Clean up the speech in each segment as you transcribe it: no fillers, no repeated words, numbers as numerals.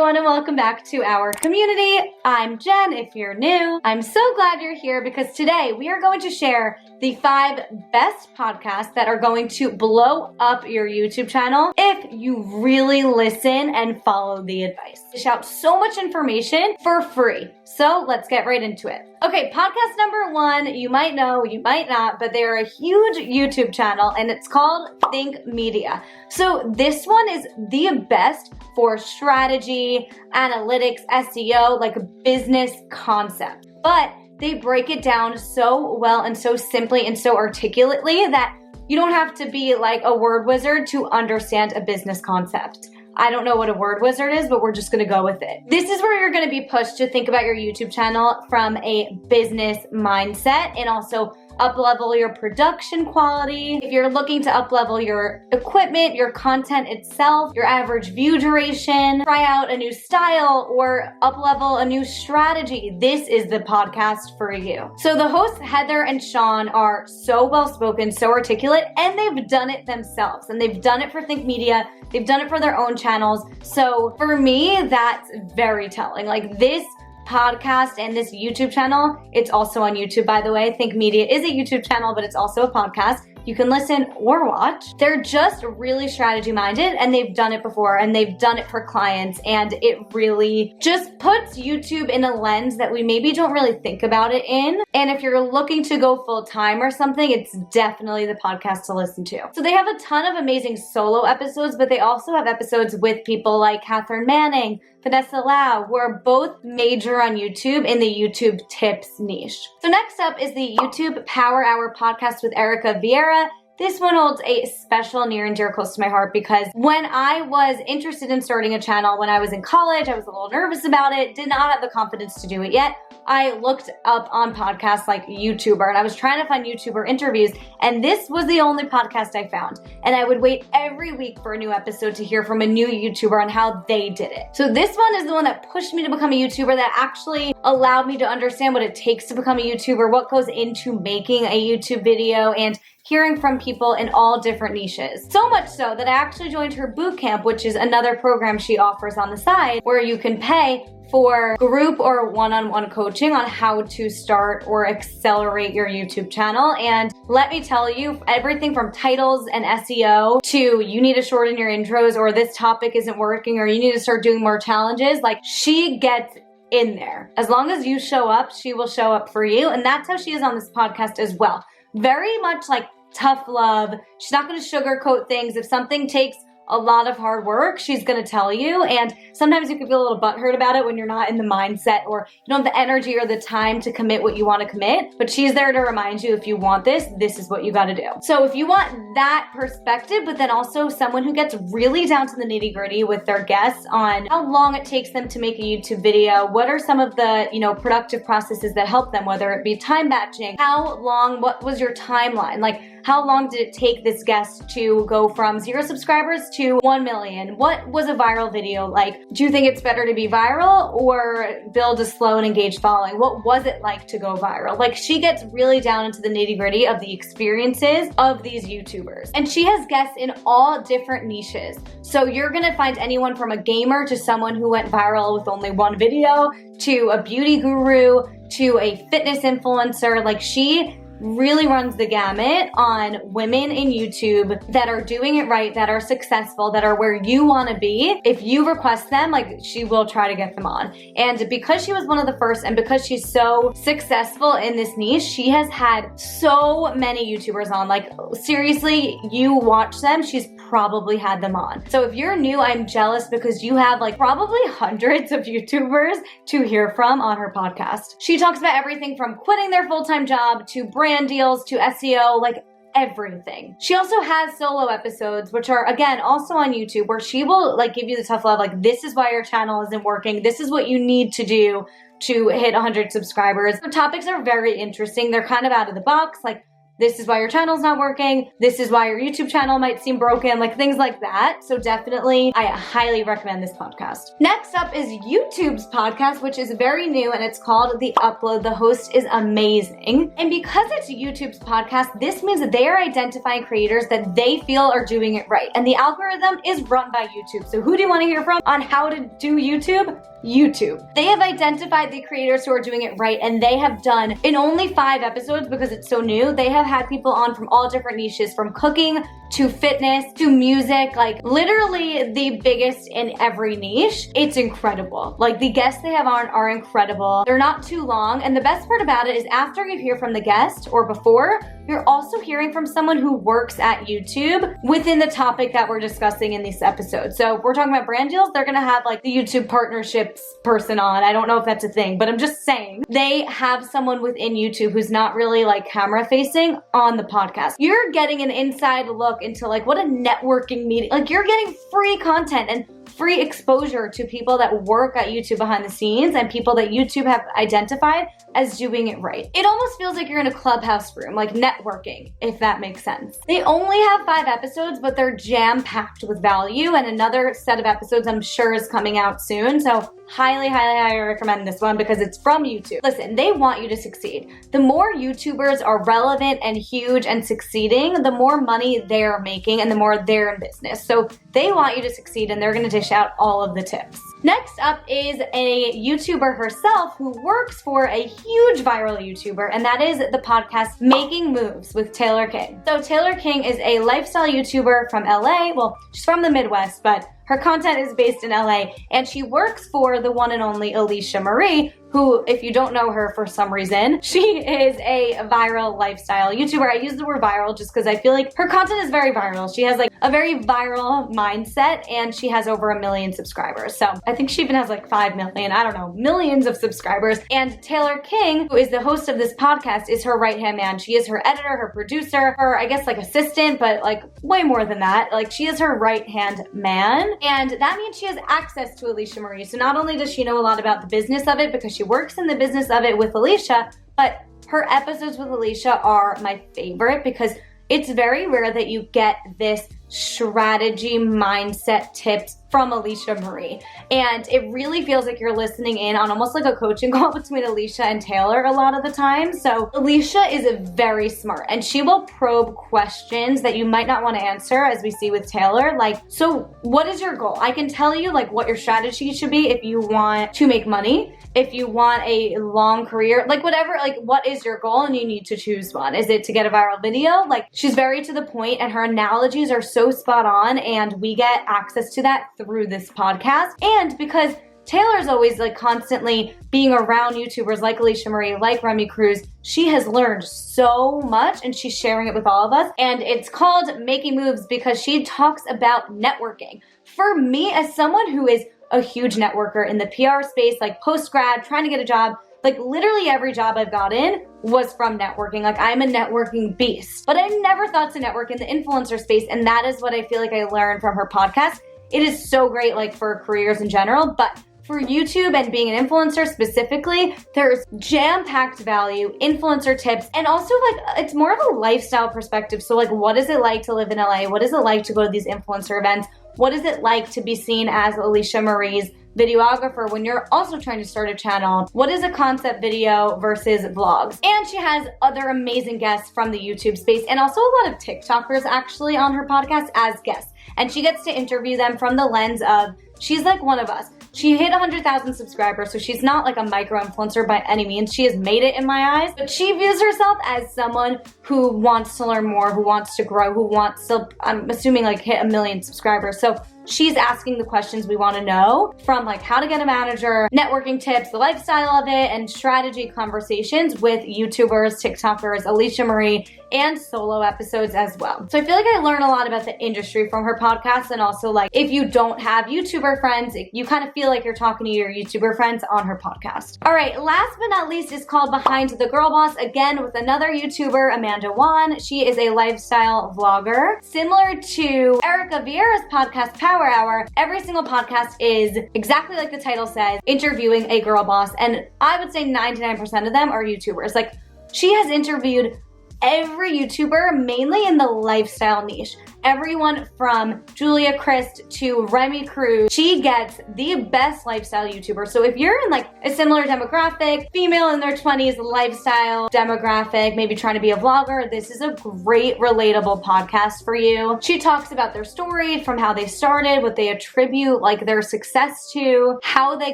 everyone, and welcome back to our community. I'm Jen, if you're new. I'm so glad you're here because today we are going to share the 5 best podcasts that are going to blow up your YouTube channel if you really listen and follow the advice. I dish out so much information for free, so let's get right into it. Okay, podcast number 1, you might know, you might not, but they are a huge YouTube channel and it's called Think Media. So this one is the best for strategy, analytics, SEO, like a business concept. But they break it down so well and so simply and so articulately that you don't have to be like a word wizard to understand a business concept. I don't know what a word wizard is, but we're just gonna go with it. This is where you're gonna be pushed to think about your YouTube channel from a business mindset and also up-level your production quality. If you're looking to up-level your equipment, your content itself, your average view duration, try out a new style, or up-level a new strategy, this is the podcast for you. So the hosts, Heather and Sean, are so well-spoken, so articulate, and they've done it themselves. And they've done it for Think Media. They've done it for their own channels. So for me, that's very telling. Like this podcast and this YouTube channel, it's also on YouTube, by the way. Think Media is a YouTube channel, but it's also a podcast. You can listen or watch. They're just really strategy minded and they've done it before and they've done it for clients, and it really just puts YouTube in a lens that we maybe don't really think about it in. And if you're looking to go full time or something, it's definitely the podcast to listen to. So they have a ton of amazing solo episodes, but they also have episodes with people like Catherine Manning, Vanessa Lau, who are both major on YouTube in the YouTube tips niche. So next up is the YouTube Power Hour podcast with Erica Vieira. This one holds a special near and dear close to my heart because when I was interested in starting a channel when I was in college, I was a little nervous about it, did not have the confidence to do it yet. I looked up on podcasts like YouTuber and I was trying to find YouTuber interviews, and this was the only podcast I found. And I would wait every week for a new episode to hear from a new YouTuber on how they did it. So this one is the one that pushed me to become a YouTuber, that actually allowed me to understand what it takes to become a YouTuber, what goes into making a YouTube video, and hearing from people in all different niches. So much so that I actually joined her boot camp, which is another program she offers on the side where you can pay for group or one-on-one coaching on how to start or accelerate your YouTube channel. And let me tell you, everything from titles and SEO to you need to shorten your intros, or this topic isn't working, or you need to start doing more challenges, like she gets in there. As long as you show up, she will show up for you. And that's how she is on this podcast as well. Very much like tough love. She's not going to sugarcoat things. If something takes a lot of hard work, she's going to tell you. And sometimes you can feel a little butthurt about it when you're not in the mindset or you don't have the energy or the time to commit what you want to commit. But she's there to remind you, if you want this, this is what you got to do. So if you want that perspective, but then also someone who gets really down to the nitty gritty with their guests on how long it takes them to make a YouTube video, what are some of the, productive processes that help them, whether it be time batching, how long, what was your timeline? Like, how long did it take this guest to go from 0 subscribers to 1 million? What was a viral video like? Do you think it's better to be viral or build a slow and engaged following? What was it like to go viral? Like, she gets really down into the nitty gritty of the experiences of these YouTubers. And she has guests in all different niches. So you're gonna find anyone from a gamer to someone who went viral with only 1 video, to a beauty guru, to a fitness influencer. Like, she really runs the gamut on women in YouTube that are doing it right, that are successful, that are where you want to be. If you request them, like, she will try to get them on. And because she was one of the first, and because she's so successful in this niche, she has had so many YouTubers on. Like, seriously, you watch them, she's probably had them on. So if you're new, I'm jealous because you have like probably hundreds of YouTubers to hear from on her podcast. She talks about everything from quitting their full-time job to brand deals to SEO, like everything. She also has solo episodes, which are, again, also on YouTube, where she will like give you the tough love, like, this is why your channel isn't working. This is what you need to do to hit 100 subscribers. The topics are very interesting. They're kind of out of the box. Like, this is why your channel's not working. This is why your YouTube channel might seem broken, like things like that. So definitely, I highly recommend this podcast. Next up is YouTube's podcast, which is very new and it's called The Upload. The host is amazing. And because it's YouTube's podcast, this means that they are identifying creators that they feel are doing it right. And the algorithm is run by YouTube. So who do you want to hear from on how to do YouTube? YouTube. They have identified the creators who are doing it right, and they have done, in only 5 episodes because it's so new, they have had people on from all different niches, from cooking to fitness to music, like literally the biggest in every niche. It's incredible. Like the guests they have on are incredible. They're not too long, and the best part about it is after you hear from the guest or before, you're also hearing from someone who works at YouTube within the topic that we're discussing in this episode. So if we're talking about brand deals, they're gonna have like the YouTube partnerships person on. I don't know if that's a thing, but I'm just saying they have someone within YouTube who's not really like camera facing on the podcast. You're getting an inside look into like what a networking meeting, like you're getting free content and free exposure to people that work at YouTube behind the scenes and people that YouTube have identified as doing it right. It almost feels like you're in a clubhouse room, like networking, if that makes sense. They only have 5 episodes, but they're jam-packed with value, and another set of episodes I'm sure is coming out soon. So highly recommend this one because it's from YouTube. Listen, they want you to succeed. The more YouTubers are relevant and huge and succeeding, the more money they're making and the more they're in business. So they want you to succeed, and they're gonna dish out all of the tips. Next up is a YouTuber herself who works for a huge viral YouTuber, and that is the podcast Making Moves with Taylor King. So Taylor King is a lifestyle YouTuber from LA. Well, she's from the Midwest, but her content is based in LA, and she works for the one and only Alicia Marie, who, if you don't know her for some reason, she is a viral lifestyle YouTuber. I use the word viral just because I feel like her content is very viral. She has like a very viral mindset, and she has over 1 million subscribers. So I think she even has like 5 million, I don't know, millions of subscribers. And Taylor King, who is the host of this podcast, is her right-hand man. She is her editor, her producer, her, I guess, like assistant, but like way more than that. Like she is her right-hand man. And that means she has access to Alicia Marie. So not only does she know a lot about the business of it because she works in the business of it with Alicia, but her episodes with Alicia are my favorite because it's very rare that you get this strategy mindset tips from Alicia Marie. And it really feels like you're listening in on almost like a coaching call between Alicia and Taylor a lot of the time. So Alicia is very smart, and she will probe questions that you might not want to answer, as we see with Taylor. Like, so what is your goal? I can tell you like what your strategy should be if you want to make money, if you want a long career, like whatever, like what is your goal, and you need to choose one. Is it to get a viral video? Like she's very to the point, and her analogies are so spot on, and we get access to that through this podcast. And because Taylor's always like constantly being around YouTubers like Alicia Marie, like Remy Cruz, she has learned so much, and she's sharing it with all of us. And it's called Making Moves because she talks about networking. For me, as someone who is a huge networker in the PR space, like post-grad, trying to get a job, like literally every job I've gotten was from networking. Like I'm a networking beast, but I never thought to network in the influencer space. And that is what I feel like I learned from her podcast. It is so great like for careers in general, but for YouTube and being an influencer specifically, there's jam-packed value, influencer tips, and also like it's more of a lifestyle perspective. So like what is it like to live in LA? What is it like to go to these influencer events? What is it like to be seen as Alicia Marie's videographer when you're also trying to start a channel? What is a concept video versus vlogs? And she has other amazing guests from the YouTube space, and also a lot of TikTokers actually on her podcast as guests. And she gets to interview them from the lens of, she's like one of us. She hit 100,000 subscribers, so she's not like a micro-influencer by any means. She has made it in my eyes, but she views herself as someone who wants to learn more, who wants to grow, who wants to, I'm assuming, like hit 1 million subscribers. So she's asking the questions we want to know, from like how to get a manager, networking tips, the lifestyle of it, and strategy conversations with YouTubers, TikTokers, Alicia Marie, and solo episodes as well. So I feel like I learn a lot about the industry from her podcast, and also like if you don't have YouTuber friends, you kind of feel like you're talking to your YouTuber friends on her podcast. All right, last but not least is called Behind the Girl Boss, again with another YouTuber, Amanda Wan. She is a lifestyle vlogger. Similar to Erica Vieira's podcast, Power Hour, every single podcast is exactly like the title says, interviewing a girl boss, and I would say 99% of them are YouTubers. Like she has interviewed every YouTuber, mainly in the lifestyle niche. Everyone from Julia Christ to Remy Cruz, she gets the best lifestyle YouTuber. So if you're in like a similar demographic, female in their 20s, lifestyle demographic, maybe trying to be a vlogger, this is a great relatable podcast for you. She talks about their story from how they started, what they attribute like their success to, how they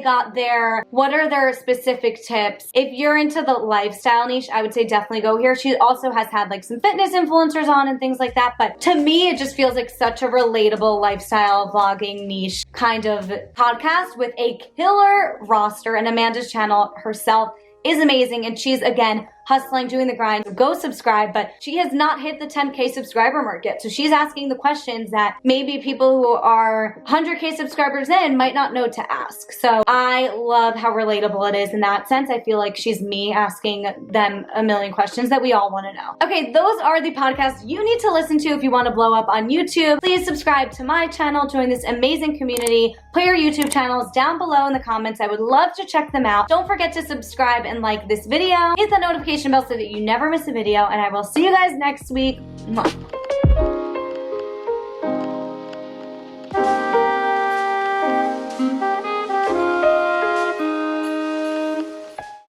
got there, what are their specific tips. If you're into the lifestyle niche, I would say definitely go here. She also has had like some fitness influencers on and things like that, but to me it just feels like such a relatable lifestyle vlogging niche kind of podcast with a killer roster, and Amanda's channel herself is amazing, and she's again hustling, doing the grind. Go subscribe, but she has not hit the 10K subscriber mark yet. So she's asking the questions that maybe people who are 100K subscribers in might not know to ask. So I love how relatable it is in that sense. I feel like she's me asking them a million questions that we all want to know. Okay, those are the podcasts you need to listen to if you want to blow up on YouTube. Please subscribe to my channel, join this amazing community. Put your YouTube channels down below in the comments. I would love to check them out. Don't forget to subscribe and like this video. Hit the notification bell so that you never miss a video, and I will see you guys next week. Mwah.